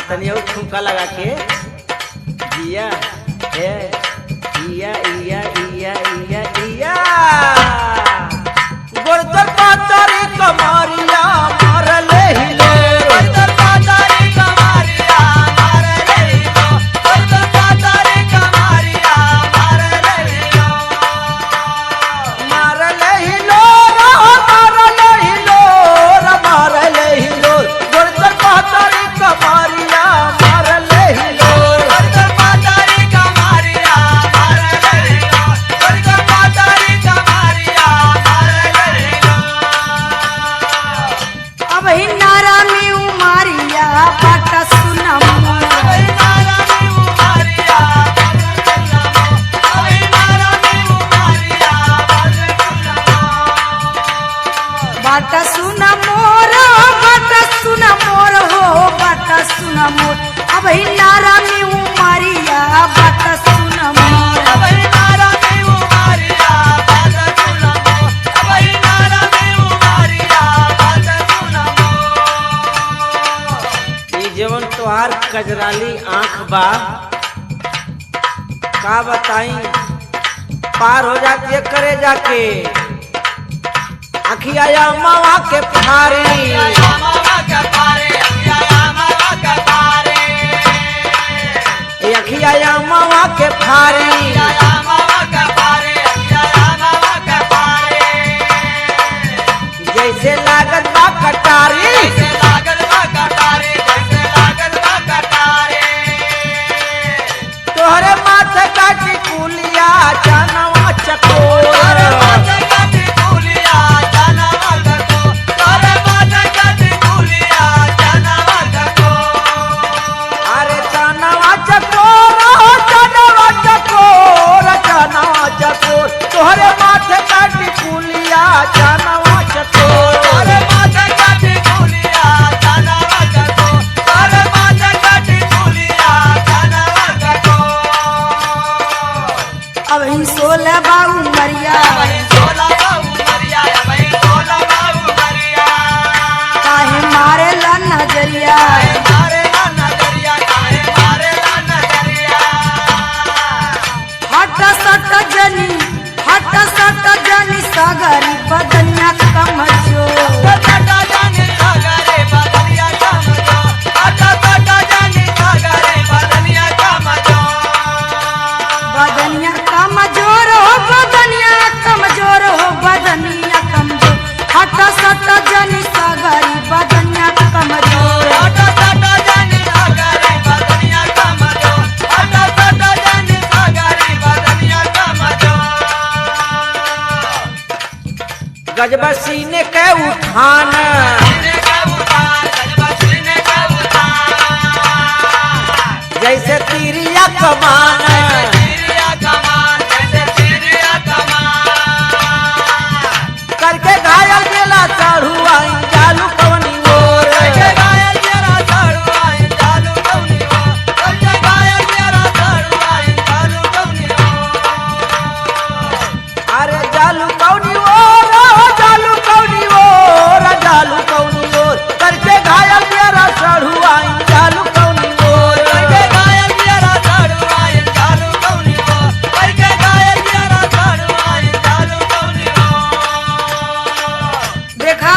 तनी और ठुमका लगा के जिया ए इया इया इया इया इया गोरतर पातारी कमारिया मारले हिले गोरतर पातारी कमारिया मारले हिलो गोरतर पातारी कमारिया मारले हिलो मारले हिलो मारले हिलो मारले हिलो गोरतर पातारी कमारिया मारले हिलो गोरतर पातारी कमारिया मारले हिलो गोरतर पातारी कमारिया मारले हिलो अब ही नारा में उमारिया बाटा सुनम अबे नारा में उमारिया अबे नारा में उमारिया बाटा सुना मोर हो बाटा सुना मोर अब ही नारा में उमारिया बाटा सुना मोर अबे नारा में उमारिया बाटा सुनमो अबे नारा में उमारिया बाटा सुनमो ई जवन तोहार कजराली आंख बा का बताई पार हो जाती है करे जाके अखिया या मावा के फारी ए अखिया या मावा के फारी जैसे लागत बा कटारी तोहरे माथे काटी कुलिया जानवा चकोर अरे जानवा चकोर जानवा चकोर जानवा चकोर तोहरे माथे काटी कुलिया जानवा चकोर तोहरे माथे काटी कुलिया जानवा चकोर तोहरे माथे काटी कुलिया जानवा चकोर अब ही 16 बाऊ मरिया काहे मारे ला नजरिया हट सट जनी सागरी बदनिया कमजो बदनिया कमजोर हो बदनिया कमजोर हट सट जनी सागरी बदनिया कमजोर गजबा सीने के उठान जैसे तीरिया कमान करके घायल गेला चढ़ुआ चालू कवनी ओर अरे जालू कवनी ओर जालू कवनी ओर जालू कवनी ओर करके घायल गेला चढ़ुआ चालू कवनी ओर करके घायल गेला चढ़ुआ चालू कवनी ओर करके घायल गेला चढ़ुआ चालू कवनी ओर देखा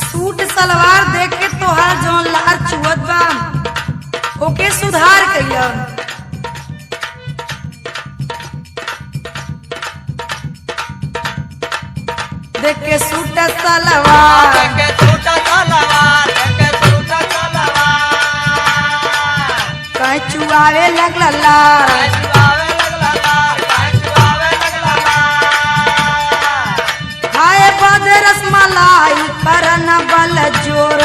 सूट सलवार देख के तोहार जौन लार चुवत बा ओके सुधार कइला देख के सूट सलवार कहीं चुआवे लगला लार खाए बाद रसमलाई करना बल जोर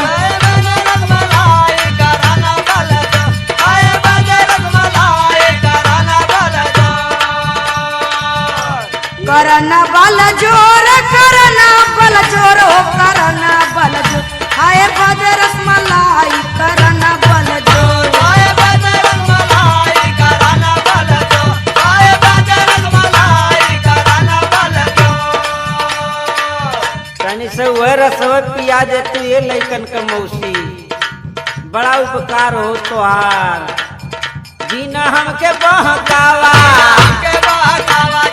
करना बल जोर हो करना बल जोर खाए बाद रसमलाई करना बल जोर तनी से वह रसवा पिया दे तू ये लइकन का मौसी बड़ा उपकार हो तोहार जीना हमके बहकावा के बहकावा